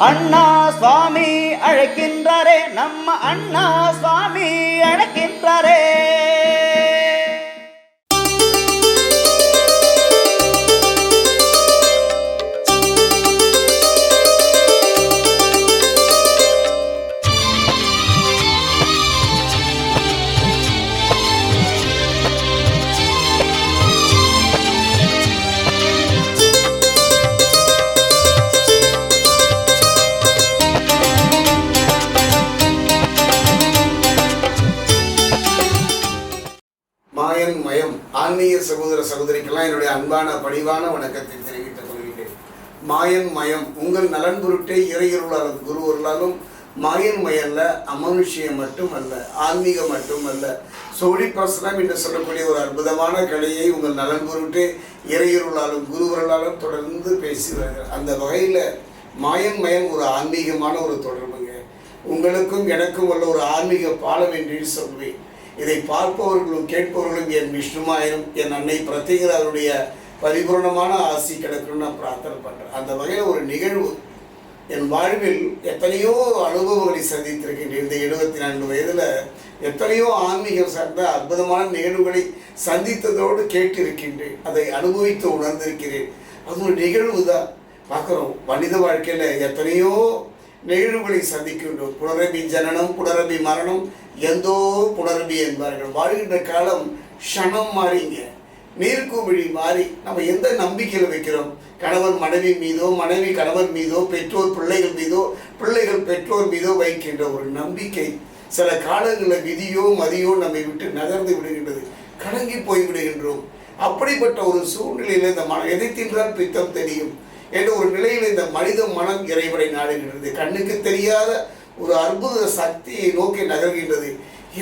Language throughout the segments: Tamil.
அண்ணா சுவாமி அழைக்கின்றாரே, நம்ம அண்ணா சுவாமி அழைக்கின்றாரே. மாயன் மயம் ஆன்மீக சகோதர சகோதரிக்கெல்லாம் என்னுடைய அன்பான பணிவான வணக்கத்தை தெரிவித்துக் கொள்கிறேன். மாயன் மயம் உங்கள் நலன் பொருட்டே இறையருளாலும் குருவருளாலும் மாயன் மயல்ல அமனுஷியம் மட்டுமல்ல, ஆன்மீகம் மட்டுமல்ல, சோழிப்பாசனம் என்று சொல்லக்கூடிய ஒரு அற்புதமான கலையை உங்கள் நலன் பொருட்டே இறையருளாலும் குருவருளாலும் தொடர்ந்து பேசி வருகிறார். அந்த வகையில் மாயன் மயம் ஒரு ஆன்மீகமான ஒரு தொடர்புங்க. உங்களுக்கும் எனக்கும் உள்ள ஒரு ஆன்மீக பாலம் என்று சொல்வேன். இதை பார்ப்பவர்களும் கேட்பவர்களும் என் விஷ்ணுமாயிரும் என் அன்னை பிரத்யேகருடைய பரிபூர்ணமான ஆசி கிடைக்கணும்னு நான் பிரார்த்தனை பண்ணுறேன். அந்த வகையில் ஒரு நிகழ்வு என் வாழ்வில் எத்தனையோ அனுபவங்களை சந்தித்திருக்கின்றேன். இந்த 74 வயதில் எத்தனையோ ஆன்மீகம் சார்ந்த அற்புதமான நிகழ்வுகளை சந்தித்ததோடு கேட்டிருக்கின்றேன். அதை அனுபவித்து உணர்ந்திருக்கிறேன். அது ஒரு நிகழ்வு தான் பார்க்குறோம். மனித வாழ்க்கையில் எத்தனையோ நிகழ்வுகளை சந்திக்கின்றோம். புனரபி ஜனனம், புனரபி மரணம், எந்தோ புனரபி என்பார்கள். வாழ்கின்ற காலம் க்ஷணம் மாறிங்க, நீர்க்குமிழி மாறி. நம்ம எந்த நம்பிக்கையில் வைக்கிறோம்? கணவன் மனைவி மீதோ, மனைவி கணவன் மீதோ, பெற்றோர் பிள்ளைகள் மீதோ, பிள்ளைகள் பெற்றோர் மீதோ வைக்கின்ற ஒரு நம்பிக்கை சில காலங்களில் விதியோ மதியோ நம்மை விட்டு நகர்ந்து விடுகின்றது, கலங்கி போய் விடுகின்றோம். அப்படிப்பட்ட ஒரு சூழ்நிலையில் இந்த எதை தின்றால் பித்தம் தெரியும் என்ற ஒரு நிலையில் இந்த மனித மனம் இறைவனை நாடுகின்றது. கண்ணுக்கு தெரியாத ஒரு அற்புத சக்தியை நோக்கி நகர்கின்றது.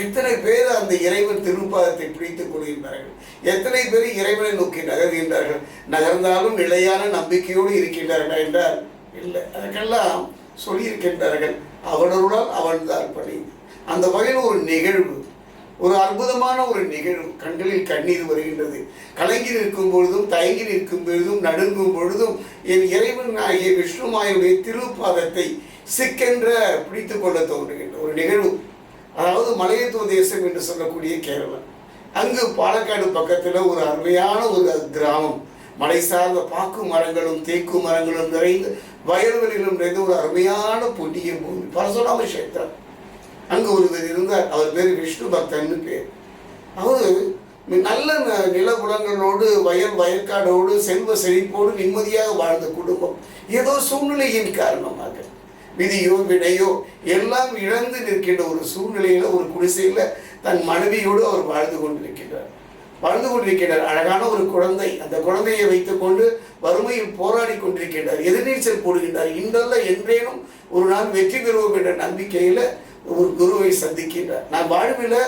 எத்தனை பேர் அந்த இறைவன் திருப்பாதத்தை பிடித்துக் கொள்கின்றார்கள்? எத்தனை பேர் இறைவனை நோக்கி நகர்கின்றார்கள்? நகர்ந்தாலும் நிலையான நம்பிக்கையோடு இருக்கின்றார்கள் என்றால் இல்லை. அதற்கெல்லாம் சொல்லியிருக்கின்றார்கள், அவனருளால் அவன்தான் பணி. அந்த வகையில் ஒரு நிகழ்வு, ஒரு அற்புதமான ஒரு நிகழ்வு. கண்களில் கண்ணீர் வருகின்றது. கலங்கி நிற்கும் பொழுதும், தயங்கி நிற்கும் பொழுதும், நடுங்கும் பொழுதும் என் இறைவன் ஆகிய விஷ்ணுமாயுடைய திருப்பாதத்தை சிக்கென்ற பிடித்து கொள்ள தோன்றுகின்ற ஒரு நிகழ்வு. அதாவது மலையத்துவ தேசம் என்று சொல்லக்கூடிய கேரளம். அங்கு பாலக்காடு பக்கத்தில் ஒரு அருமையான ஒரு கிராமம். மலை சார்ந்த பாக்கு மரங்களும் தேக்கு மரங்களும் நிறைந்து வயல்வெளிகளும் நிறைந்த ஒரு அருமையான புண்ணிய பூமி, பரசுராம கஷேத்திரம். அங்கு ஒருவர் இருந்தார். அவர் பேர் விஷ்ணு பக்தன்னு பேர். அவர் நல்ல நிலபுலங்களோடு வயற்காடோடு செல்வ செழிப்போடு நிம்மதியாக வாழ்ந்த குடும்பம். ஏதோ சூழ்நிலையின் காரணமாக விதியோ விடையோ எல்லாம் இழந்து நிற்கின்ற ஒரு சூழ்நிலையில் ஒரு குடிசையில் தன் மனைவியோடு அவர் வாழ்ந்து கொண்டிருக்கிறார். அழகான ஒரு குழந்தை. அந்த குழந்தையை வைத்துக்கொண்டு வறுமையில் போராடி கொண்டிருக்கின்றார். எதிர்நீச்சல் போடுகின்றார். இன்றல்ல என்றேனும் ஒரு நாள் வெற்றி பெறுவோம் என்ற நம்பிக்கையில் ஒரு குருவை சந்திக்கின்றார். நான் வாழ்வில்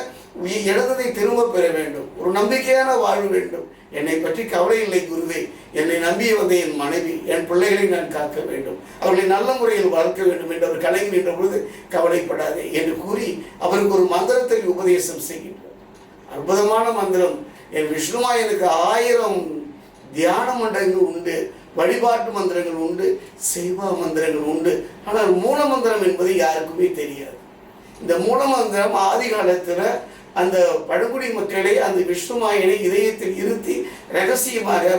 இழந்ததை திரும்ப பெற வேண்டும், ஒரு நம்பிக்கையான வாழ்வு வேண்டும். என்னை பற்றி கவலை இல்லை குருவே, என்னை நம்பிய வந்த என் மனைவி, என் பிள்ளைகளை நான் காக்க வேண்டும், அவர்களை நல்ல முறையில் வளர்க்க வேண்டும் என்று அவர் கலங்கி நின்ற பொழுது கவலைப்படாதே என்று கூறி அவருக்கு ஒரு மந்திரத்தை உபதேசம் செய்கின்றார். அற்புதமான மந்திரம். என் விஷ்ணுமாயனுக்கு 1000 தியான மண்டலங்கள் உண்டு, வழிபாட்டு மந்திரங்கள் உண்டு, சேவா மந்திரங்கள் உண்டு. ஆனால் மூல மந்திரம் என்பது யாருக்குமே தெரியாது. இந்த மூல மந்திரம் ஆதி காலத்தில் அந்த பழங்குடி மக்களை அந்த விஷ்ணுமாயனை இதயத்தில் இருத்தி ரகசியமாக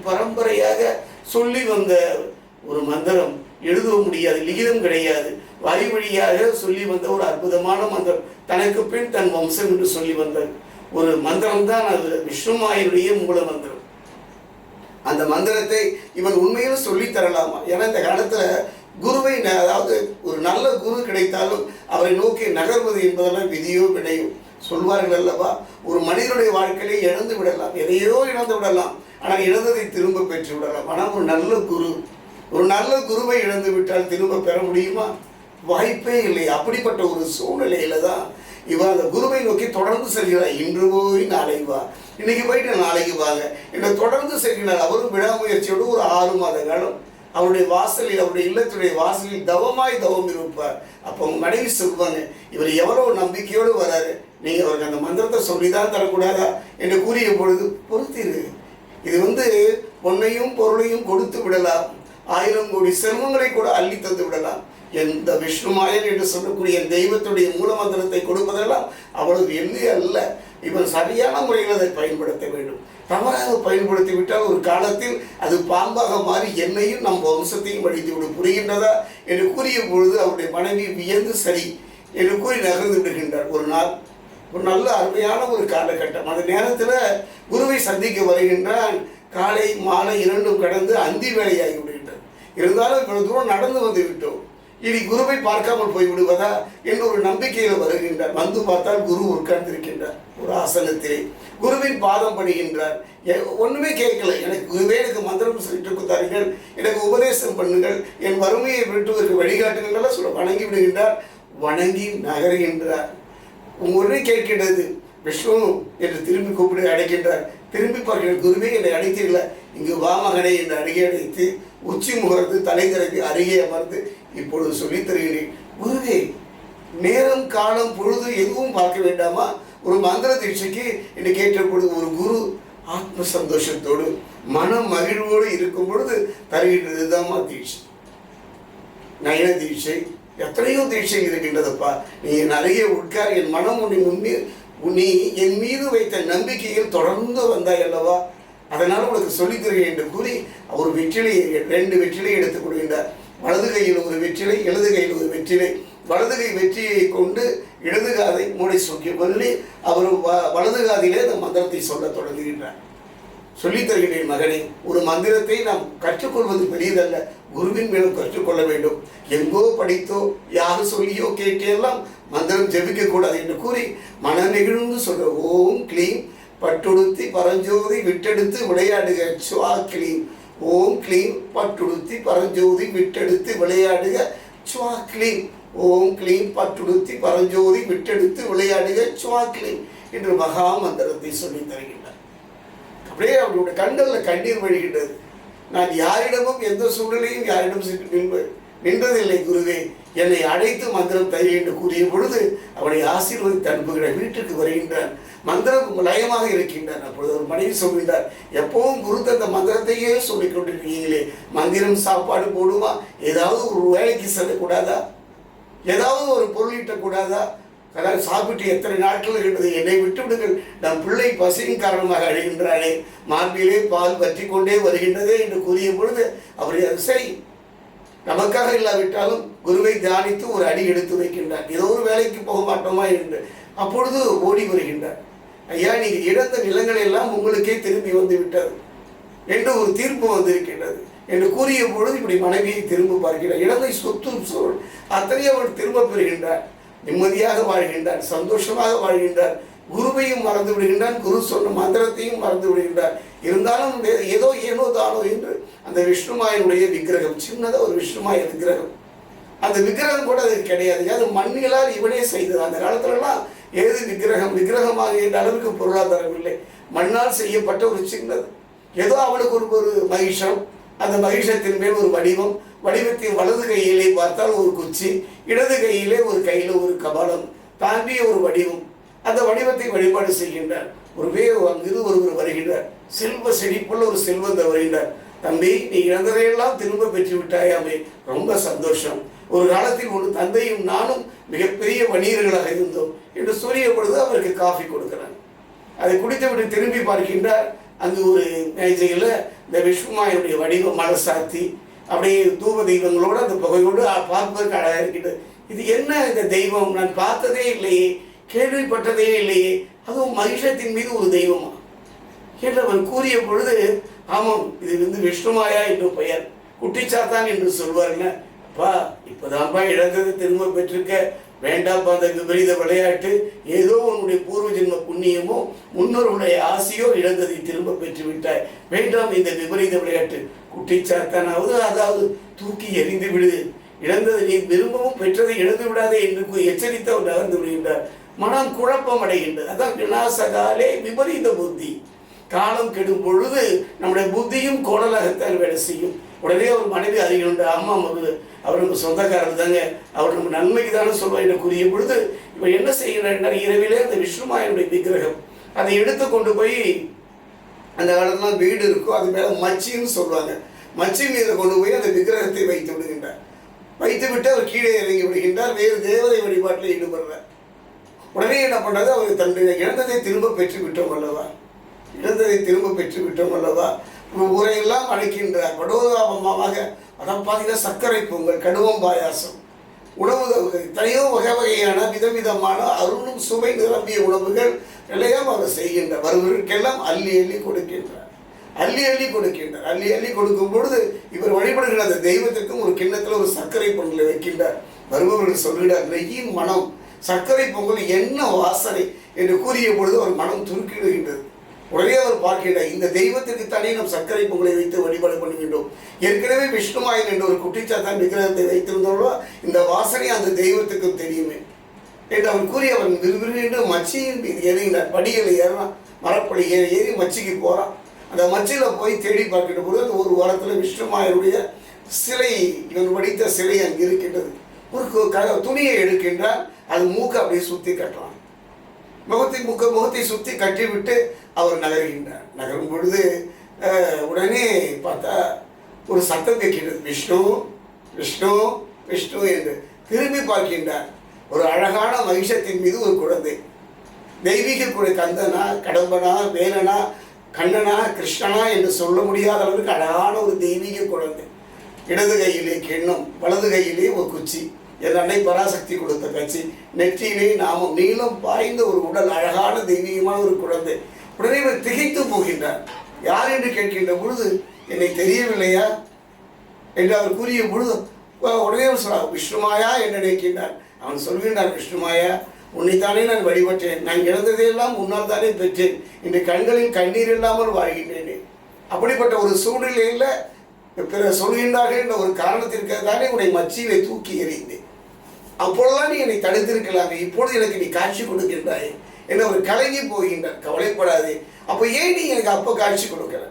பரம்பரையாக சொல்லி வந்த ஒரு மந்திரம். எழுத முடியாது, லிகிதம் கிடையாது, வழி வழியாக சொல்லி வந்த ஒரு அற்புதமான மந்திரம். தனக்கு பின் தன் வம்சம் என்று சொல்லி வந்த ஒரு மந்திரம் தான் அது விஷ்ணுமாயனுடைய மூல மந்திரம். அந்த மந்திரத்தை இவன் உண்மையில் சொல்லித்தரலாமா? ஏன்னா இந்த காலத்தில் குருவை, அதாவது ஒரு நல்ல குரு கிடைத்தாலும் அவரை நோக்கி நகர்வது என்பதெல்லாம் விதியோ விடையோ சொல்வார்கள் அல்லவா? ஒரு மனிதனுடைய வாழ்க்கையை இழந்து விடலாம், எதையோ இழந்து விடலாம், ஆனால் இழந்ததை திரும்ப பெற்று விடலாம். ஆனால் ஒரு நல்ல குருவை இழந்து விட்டால் திரும்ப பெற முடியுமா? வாய்ப்பே இல்லை. அப்படிப்பட்ட ஒரு சூழ்நிலையில தான் இவன் அந்த குருவை நோக்கி தொடர்ந்து செல்கிறார். இன்று போய் நாளை வா, இன்னைக்கு போயிட்டு நாளைக்கு வாங்க என்று தொடர்ந்து செல்கிறார். அவரும் விடாமுயற்சியோடு ஒரு 6 மாத காலம் அவருடைய வாசலில், அவருடைய இல்லத்துடைய வாசலில் தவம் இருப்பார். அப்போ அவங்க மனைவி சொல்லுவாங்க, இவர் எவ்வளோ நம்பிக்கையோடு வராரு, நீங்கள் அவருக்கு அந்த மந்திரத்தை சொல்லிதான் தரக்கூடாதா என்று கூறிய பொழுது, பொறுத்திரு, இது பொன்னையும் பொருளையும் கொடுத்து விடலாம், 1000 கோடி செல்வங்களை கூட அள்ளி தந்து விடலாம். எந்த விஷ்ணுமாயன் என்று சொல்லக்கூடிய தெய்வத்துடைய மூலமந்திரத்தை கொடுப்பதெல்லாம் அவ்வளவு எளிய அல்ல. இவன் சரியான முறையில் அதை பயன்படுத்த வேண்டும். தவறாக பயன்படுத்தி விட்டால் ஒரு காலத்தில் அது பாம்பாக மாறி என்னையும் நம் வம்சத்தையும் அடித்துவிடும். புரிகின்றதா என்று கூறிய பொழுது அவருடைய மனைவி வியந்து சரி என்று கூறி நகர்ந்து விடுகின்றார். ஒரு நாள் ஒரு நல்ல அருமையான ஒரு காலகட்டம். அந்த நேரத்தில் குருவை சந்திக்க வருகின்றான். காலை மாலை இரண்டும் கடந்து அந்தி வேலையாகி விடுகின்றார். இருந்தாலும் இவ்வளவு தூரம் நடந்து வந்து விட்டோம், இனி குருவை பார்க்காமல் போய் விடுவதா என்ற ஒரு நம்பிக்கையில் வருகின்றார். வந்து பார்த்தால் குரு உட்கார்ந்திருக்கின்றார் ஒரு ஆசனத்திலே. குருவின் பாதம் படுகின்றார். ஒன்றுமே கேட்கல. எனக்கு குருவே எனக்கு மந்திரம் சொல்லிட்டு கொடுத்தார்கள், எனக்கு உபதேசம் பண்ணுங்கள், என் வறுமையை விட்டு வழிகாட்டுங்கள் சொல்ல வணங்கி விடுகின்றார். வணங்கி நகர்கின்றார். உங்களுடைய கேட்கின்றது விஷ்ணு என்று திரும்பி கூப்பிட்டு அடைக்கின்றார். திரும்பி பார்க்கிற குருவே என்னை அடைத்தீர்கள, இங்கு வா மகனை என்று அருகே அடைத்து உச்சி முகர்ந்து தலை திறக்கு அருகே அமர்ந்து இப்பொழுது சொல்லித் தருகிறேன். குருவே, நேரம் காலம் பொழுது எதுவும் பார்க்க வேண்டாமா? ஒரு மந்திர தீட்சைக்கு என்று கேட்ட பொழுது ஒரு குரு ஆத்ம சந்தோஷத்தோடு மன மகிழ்வோடு இருக்கும் பொழுது தருகின்றது தான்மா தீட்சை. நயன தீட்சை, எத்தனையோ தீட்சை இருக்கின்றதப்பா. நீ என் அருகே உட்கார், என் மனம் நீ என் மீது வைத்த நம்பிக்கையில் தொடர்ந்து வந்தாய் அல்லவா, அதனால் உனக்கு சொல்லித் தருகிறேன் என்று கூறி அவர் வெற்றிலையை 2 வெற்றிலை எடுத்துக் கொள்கின்றார். வலது கையில் ஒரு வெற்றிலை, இடது கையில் ஒரு வெற்றிலை. வலது கை வெற்றியை கொண்டு இடது காதை மூளை சொக்கி பண்ணி அவர் வலது காதிலே அந்த மந்திரத்தை சொல்ல தொடங்குகின்றார். சொல்லித் தருகிறேன் மகனே, ஒரு மந்திரத்தை நாம் கற்றுக்கொள்வது பெரியதல்ல, குருவின் மேலும் கற்றுக்கொள்ள வேண்டும். எங்கோ படித்தோ யாரு சொல்லியோ கேட்டெல்லாம் மந்திரம் ஜெபிக்க கூடாது என்று கூறி மனநெகிழ்ந்து சொல்ற ஓம் க்ளீம் பட்டுடுத்தி பரஞ்சோதி விட்டெடுத்து விளையாடுக சுவா க்ளீம். ஓம் க்ளீம் பட்டுடுத்தி பரஞ்சோதி விட்டெடுத்து விளையாடுக சுவா க்ளீம். ஓம் க்ளீம் பட்டுடுத்தி பரஞ்சோதி விட்டெடுத்து விளையாடுக சுவா க்ளீம் என்று மகா மந்திரத்தை சொல்லி தருகின்றார். அப்படியே அவருடைய கண்களில் கண்ணீர் வழிகின்றது. நான் யாரிடமும் எந்த சூழ்நிலையும் யாரிடம் நின்றதில்லை குருவே, என்னை அழைத்து மந்திரம் தரு என்று கூறிய பொழுது அவனை ஆசீர்வதித்து அனுப்புகிற வீட்டுக்கு வருகின்றான். மந்திரம் லயமாக இருக்கின்றான். அப்பொழுது ஒரு மனைவி சொல்கின்றார், எப்பவும் குரு தந்த மந்திரத்தையே சொல்லிக் கொண்டிருக்கீங்களே, மந்திரம் சாப்பாடு போடுமா, ஏதாவது ஒரு வேலைக்கு செல்லக்கூடாதா, ஏதாவது ஒரு பொருள் ஈட்டக்கூடாதா, அதாவது சாப்பிட்டு எத்தனை நாட்கள் இருந்தது, என்னை விட்டு விடுங்கள், நம் பிள்ளை பசியின் காரணமாக அழுகின்றானே, மார்பிலே பால் பற்றி கொண்டே வருகின்றதே என்று கூறிய பொழுது அவரை அது சரி, நமக்காக இல்லாவிட்டாலும் குருவை தியானித்து ஒரு அடி எடுத்து வைக்கின்றார். ஏதோ ஒரு வேலைக்கு போக மாட்டோமா என்று அப்பொழுது ஓடி வருகின்றார். ஐயா, நீங்கள் இழந்த நிலங்கள் எல்லாம் உங்களுக்கே திரும்பி வந்து விட்டது என்று ஒரு தீர்ப்பு வந்திருக்கின்றது என்று கூறிய பொழுது இப்படி மனைவியை திரும்ப பார்க்கிறார். இழந்த சொத்து சொல் அத்தனையும் அவர் திரும்ப பெறுகின்றார். நிம்மதியாக வாழ்கின்றார், சந்தோஷமாக வாழ்கின்றார். குருவையும் மறந்து விடுகின்றான், குரு சொன்ன மந்திரத்தையும் மறந்து விடுகின்றார். இருந்தாலும் ஏனோ தானோ என்று அந்த விஷ்ணுமாயனுடைய விக்கிரகம், சின்னதாக ஒரு விஷ்ணுமாய விக்கிரகம், அந்த விக்கிரகம் கூட அது கிடையாது, அது மண்ணிலால் இவனே செய்தது. அந்த காலத்துலலாம் ஏது விக்கிரகமாக என்ற அளவுக்கு பொருளாதாரம் இல்லை, மண்ணால் செய்யப்பட்ட ஒரு சின்னது. ஏதோ அவனுக்கு ஒரு மகிஷம், அந்த மகிஷத்தின் மேல் ஒரு வடிவம், வடிவத்தின் வலது கையிலே பார்த்தால் ஒரு குச்சி, இடது கையிலே ஒரு கையில் ஒரு கபாலம் தாண்டிய ஒரு வடிவம். அந்த வடிவத்தை வழிபாடு செய்கின்றார். அங்கிருந்து ஒருவர் வருகின்றார், செல்வ செழிப்புள்ள ஒரு செல்வந்தர் வருகின்றார். தம்பி, நீ இழந்ததையெல்லாம் திரும்ப பெற்று விட்டாயாமே, ரொம்ப சந்தோஷம். ஒரு காலத்தில் ஒரு தந்தையும் நானும் மிகப்பெரிய வணிகர்களாக இருந்தோம் என்று சொல்லிய பொழுது அவருக்கு காஃபி கொடுக்கிறார். அதை குடித்துவிட்டு திரும்பி பார்க்கின்றார். அங்கு ஒரு மேஜையில் இந்த விஷ்ணுமாயனுடைய வடிவம் மலை சாத்தி அப்படியே தூப தெய்வங்களோடு அந்த புகையோடு பார்ப்பதற்கு அழகாக இருக்கின்றது. இது என்ன இந்த தெய்வம், நான் பார்த்ததே இல்லையே, கேள்விப்பட்டதே இல்லையே, அதுவும் மகிஷத்தின் மீது ஒரு தெய்வமா என்று அவன் கூறிய பொழுது, ஆமாம், இது விஷ்ணுமாயா என்று பெயர், குட்டிச்சாத்தான் என்று சொல்வார்கள். அப்பா, இப்போதான்ப்பா இழந்தது திரும்ப பெற்றிருக்க வேண்டாம்ப்பா, அந்த விபரீத விளையாட்டு, ஏதோ உன்னுடைய பூர்வ ஜென்ம புண்ணியமோ முன்னோருடைய ஆசையோ இழந்ததை திரும்ப பெற்று விட்டாய், வேண்டாம் இந்த விபரீத விளையாட்டு. குட்டிச்சாத்தானாவது அதாவது தூக்கி எறிந்து விடு, இழந்ததை நீ விரும்பவும் பெற்றதை இழந்து விடாதே என்று எச்சரித்து அவர் நகர்ந்து விடுகின்றார். மனம் குழப்பம் அடைகின்றது. அதான் விநாசகாலே விபரீத புத்தி. காலம் கெடும் பொழுது நம்முடைய புத்தியும் கோணலாகத்தான் வேலை செய்யும். உடனே அவர் மனைவி அறிகின்ற, அம்மா அவர் நம்ம சொந்தக்காரர் தாங்க, அவர் நம்ம நன்மைக்கு தானே சொல்வார் என்று கூறிய பொழுது இவர் என்ன செய்கிறார், இரவிலே அந்த விஷ்ணுமாயனுடைய விக்கிரகம் அதை எடுத்து கொண்டு போய், அந்த காலத்துலாம் வீடு இருக்கும், அது மேலே மச்சின்னு சொல்லுவாங்க, மச்சி மீது கொண்டு போய் அந்த விக்கிரகத்தை வைத்து விடுகின்றார். வைத்துவிட்டு அவர் கீழே இறங்கி விடுகின்றார். வேறு தேவதை வழிபாட்டில் ஈடுபடுறார். உடனே என்ன பண்ணுறது, அவர் தன்னுடைய இழந்ததை திரும்ப பெற்று விட்டோம் அல்லவா, இழந்ததை திரும்ப பெற்று விட்டோம் அல்லவா, ஊரையெல்லாம் அழைக்கின்றார். படோதாபமாக அதான் பார்த்தீங்கன்னா சர்க்கரை பொங்கல், கடுவம் பாயாசம், உணவு எத்தனையோ வகை வகையான விதவிதமான அருளும் சுவை நிரம்பிய உணவுகள் எல்லாம் அவர் செய்கின்றார். வருவதற்கெல்லாம் அள்ளி அள்ளி கொடுக்கின்றார். அள்ளி அள்ளி கொடுக்கின்றார். அள்ளி அள்ளி கொடுக்கும் பொழுது இவர் வழிபடுகிற அந்த தெய்வத்திற்கும் ஒரு கிண்ணத்தில் ஒரு சர்க்கரை பொங்கலை வைக்கின்றார். வருபவர்கள் சொல்கிறார், நெய்யின் மனம், சர்க்கரை பொங்கல் என்ன வாசனை என்று கூறிய பொழுது அவர் மனம் துருக்கிடுகின்றது. உடனே அவர் பார்க்கின்றார், இந்த தெய்வத்திற்கு தானே நாம் சர்க்கரை பொங்கலை வைத்து வழிபாடு பண்ணுகின்றோம். ஏற்கனவே விஷ்ணுமாயன் என்ற ஒரு குட்டிச்சாத்தான் விக்கிரகத்தை வைத்திருந்தோம், இந்த வாசனை அந்த தெய்வத்துக்கும் தெரியுமே என்று அவர் கூறி அவர் விறுவிறு மச்சியின் மீது ஏறினார். படிகளை ஏறலாம், மரப்படி ஏறி மச்சிக்கு போகிறான். அந்த மச்சியில் போய் தேடி பார்க்கின்ற பொழுது அந்த ஒரு வாரத்தில் விஷ்ணுமாயனுடைய சிலை, இவன் வடித்த சிலை அங்கே இருக்கின்றது. ஒரு துணியை எடுக்கின்றார். அது மூக்கை அப்படியே சுற்றி கட்டுறான். முகத்தை சுற்றி கட்டிவிட்டு அவர் நகர்கின்றார். நகரும் பொழுது உடனே பார்த்தா ஒரு சத்தம் கேட்கின்றது, விஷ்ணு விஷ்ணு விஷ்ணு என்று. திரும்பி பார்க்கின்றார். ஒரு அழகான மகிஷத்தின் மீது ஒரு குழந்தை, தெய்வீக குழந்தை. கந்தனா, கடம்பனா, வேலனா, கண்ணனா, கிருஷ்ணனா என்று சொல்ல முடியாத அளவுக்கு அழகான ஒரு தெய்வீக குழந்தை. இடது கையிலே கிண்ணம், வலது கையிலே ஒரு குச்சி, என் அன்னை பராசக்தி கொடுத்த கட்சி, நெற்றியிலே நாமம், நீளம் பாய்ந்த ஒரு உடல், அழகான தெய்வீகமான ஒரு குழந்தை. உடனே இவர் திகைத்து போகின்றார். யார் என்று கேட்கின்ற பொழுது, என்னை தெரியவில்லையா என்று அவர் கூறிய பொழுது உடனே அவர் சொல்றார், விஷ்ணுமாயா என்று நினைக்கின்றார். அவன் சொல்கின்றான், விஷ்ணுமாயா, உன்னைத்தானே நான் வழிபட்டேன், நான் இழந்ததையெல்லாம் முன்னால் தானே பெற்றேன், இன்று கண்களில் கண்ணீர் இல்லாமல் வாழ்கின்றேனே. அப்படிப்பட்ட ஒரு சூழ்நிலையில் பிறர் சொல்கின்றார்கள் என்ற ஒரு காரணத்திற்காக தானே உன்னை மச்சியிலே தூக்கி எறிந்தேன். அப்பொழுதுதான் நீ என்னை தடுத்திருக்கலாமே, இப்பொழுது எனக்கு நீ காட்சி கொடுக்கின்றாய் என்று அவர் கலங்கி போகின்றார். கவலைப்படாதே, அப்போ ஏன் நீ எனக்கு அப்போ காட்சி கொடுக்கல?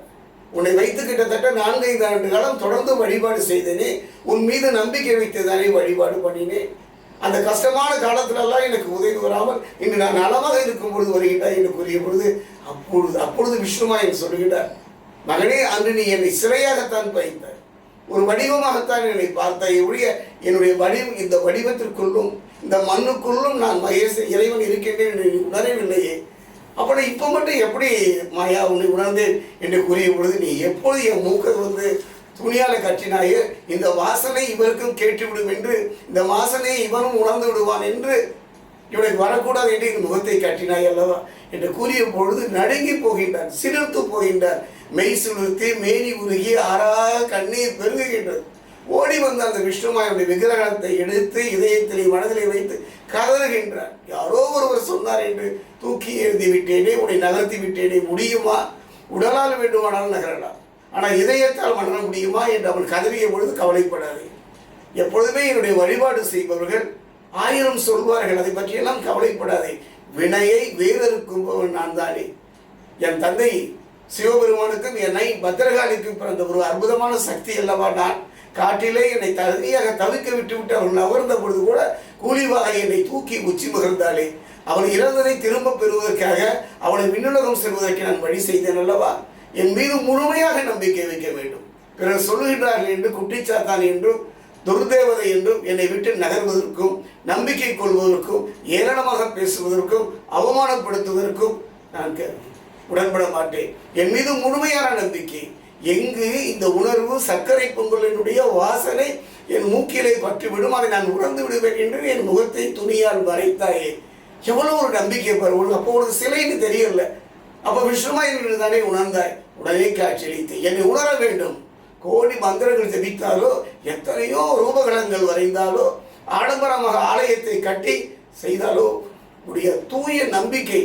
உன்னை வைத்து கிட்டத்தட்ட 4-5 ஆண்டு காலம் தொடர்ந்து வழிபாடு செய்தேனே, உன் மீது நம்பிக்கை வைத்துதானே வழிபாடு பண்ணினேன். அந்த கஷ்டமான காலத்திலெல்லாம் எனக்கு உதவி வராமல் இன்று நான் நலமாக இருக்கும் பொழுது வருகின்றாய் என்று கூறிய பொழுது அப்பொழுது விஷ்ணுமாயன் சொல்கின்றார், மகனே, அன்று நீ என்னை சிலையாகத்தான் பயின்றாய், ஒரு வடிவமாகத்தான் என்னை பார்த்தாய் ஒழிய என்னுடைய வடிவம், இந்த வடிவத்திற்குள்ளும் இந்த மண்ணுக்குள்ளும் நான் இறைவன் இருக்கின்றேன் என்று நீ உணரவில்லையே. அப்படி இப்போ மட்டும் எப்படி மாயா உன்னை உணர்ந்தேன் என்று கூறிய பொழுது, நீ எப்போது என் மூக்கை துணியால் கட்டினாயே, இந்த வாசனை இவருக்கும் கேட்டுவிடும் என்று, இந்த வாசனையை இவனும் உணர்ந்து விடுவான் என்று, இவனுக்கு வரக்கூடாது என்று இந்த முகத்தை கட்டினாய் அல்லவா என்று கூறிய பொழுது நடுங்கி போகின்றான், சிலிர்த்து போகின்றான். மெய் சிலிர்த்து மேனி உருகி ஆறாக கண்ணீர் பெருகுகின்றது. ஓடி வந்த அந்த விஷ்ணுமாயனுடைய விக்கிரகத்தை எடுத்து இதயத்திலே மனதிலே வைத்து கதறுகின்றார். யாரோ ஒருவர் சொன்னார் என்று தூக்கி எழுதி விட்டேனே, உன்னை நகர்த்தி விட்டேனே, முடியுமா? உடலால் வேண்டுமானால் நகரலாம், ஆனால் இதயத்தால் மன்ன முடியுமா என்று அவன் கதறிய பொழுது, கவலைப்படாது, எப்பொழுதுமே என்னுடைய வழிபாடு செய்பவர்கள் 1000 சொல்வார்கள், அதை பற்றியெல்லாம் கவலைப்படாதே, வினையை வேறறுக்கும்பவன் நான் தானே. என் தந்தை சிவபெருமானுக்கும் என்னை பத்திரகாளிக்கும் பிறந்த ஒரு அற்புதமான சக்தி அல்லவா நான். காட்டிலே என்னை தனியாக தவிக்க விட்டு அவன் நகர்ந்த பொழுது கூட கூலிவாக என்னை தூக்கி உச்சி முகர்ந்தாலே, அவன் இறந்ததை திரும்ப பெறுவதற்காக அவனை விண்ணுலகம் செல்வதற்கு நான் வழி செய்தேன் அல்லவா. என் மீது முழுமையாக நம்பிக்கை வைக்க வேண்டும். பிறர் சொல்லுகின்றார்கள் என்று குட்டிச்சாத்தான் என்றும் துர்தேவதை என்றும் என்னை விட்டு நகர்வதற்கும் நம்பிக்கை கொள்வதற்கும் ஏளனமாக பேசுவதற்கும் அவமானப்படுத்துவதற்கும் நான் உடன்பட மாட்டேன். என் மீது முழுமையான நம்பிக்கை. எங்கு இந்த உணர்வு சர்க்கரை பொங்கலினுடைய வாசனை என் மூக்கிலை பற்றிவிடும், அதை நான் உணர்ந்து விடுவேன் என்று என் முகத்தை துணியால் மறைத்தாயே. எவ்வளோ ஒரு நம்பிக்கை பெறுவது. அப்போ ஒரு சிலைன்னு தெரியல, அப்போ விஷ்ணுமாயன் தானே உணர்ந்தாய். உடனே காட்சியளித்து என்னை உணர வேண்டும். கோடி மந்திரங்கள் ஜபித்தாலோ, எத்தனையோ ரூபகலங்கள் வரைந்தாலோ, ஆடம்பரமாக ஆலயத்தை கட்டி செய்தாலோ உடைய தூய நம்பிக்கை,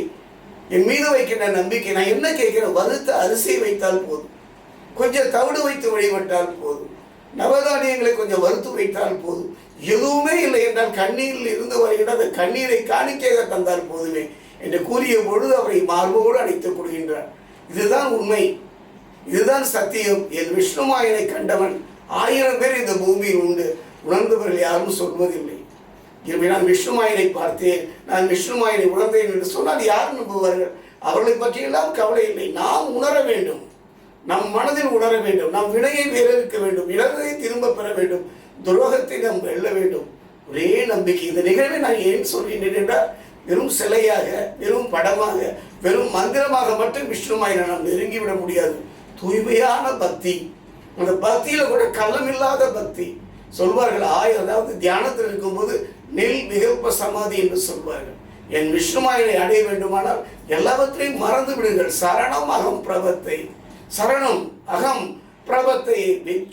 என் மீது வைக்கின்ற நம்பிக்கை. நான் என்ன கேட்கிறேன், வறுத்த அரிசி வைத்தால் போதும், கொஞ்சம் தவிடு வைத்து வழிபட்டால் போதும், நவதானியங்களை கொஞ்சம் வறுத்து வைத்தால் போதும், எதுவுமே இல்லை என்றால் கண்ணீரில் இருந்து வருகின்ற அந்த கண்ணீரை காணிக்கையாக தந்தால் போதுமே என்று கூறிய பொழுது அவரை மார்போடு அணைத்துக் கொள்கின்றார். இதுதான் உண்மை, இதுதான் சத்தியம். என் விஷ்ணுமாயனை கண்டவன் 1000 பேர் இந்த பூமியில் உண்டு, உணர்ந்தவர்கள் யாரும் சொல்வதில்லை. எனவே நான் விஷ்ணுமாயனை பார்த்தேன், நான் விஷ்ணுமாயனை உணர்ந்தேன் என்று சொன்னால் யார் நம்புவார்கள்? அவர்களை பற்றியெல்லாம் கவலை இல்லை. நாம் உணர வேண்டும். நம் மனதில் உணர வேண்டும். நம் வினையை வேறறுக்க வேண்டும். இழந்ததை திரும்ப பெற வேண்டும். துரோகத்தை நாம் வெல்ல வேண்டும். ஒரே நம்பிக்கை. இந்த நிகழ்வை நான் ஏன் சொல்கிறேன் என்றால், வெறும் சிலையாக, வெறும் படமாக, வெறும் மந்திரமாக மட்டும் விஷ்ணுமாயை நாம் நெருங்கிவிட முடியாது. தூய்மையான பக்தி, அந்த பக்தியில் கூட கள்ளமில்லாத பக்தி. சொல்வார்கள், அதாவது தியானத்தில் இருக்கும்போது நெல் விகல்ப சமாதி என்று சொல்வார்கள். என் விஷ்ணுமாயை அடைய வேண்டுமானால் எல்லாவற்றையும் மறந்து விடுங்கள். சரணம் அகம் பிரபத்தை, சரணம் அகம் பிரபத்தை.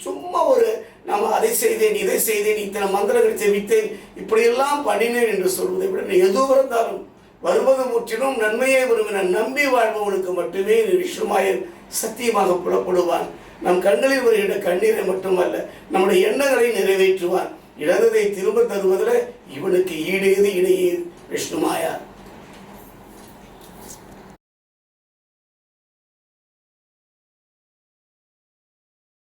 சும்மா ஒரு நம்ம அதை செய்தேன், இதை செய்தேன், இத்தனை மந்திரங்கள் செவித்தேன், இப்படியெல்லாம் பண்ணினேன் என்று சொல்வதை விட எதுவும் இருந்தாலும் வருவது முற்றிலும் நன்மையே விரும்பின நம்பி வாழ்பவனுக்கு மட்டுமே விஷ்ணுமாயன் சத்தியமாக புலப்படுவான். நம் கண்களில் வருகின்ற கண்ணீரை மட்டுமல்ல, நம்முடைய எண்ணங்களை நிறைவேற்றுவான். இழந்ததை திரும்ப தருவதில் இவனுக்கு ஈடேது இணையேது விஷ்ணுமாயா.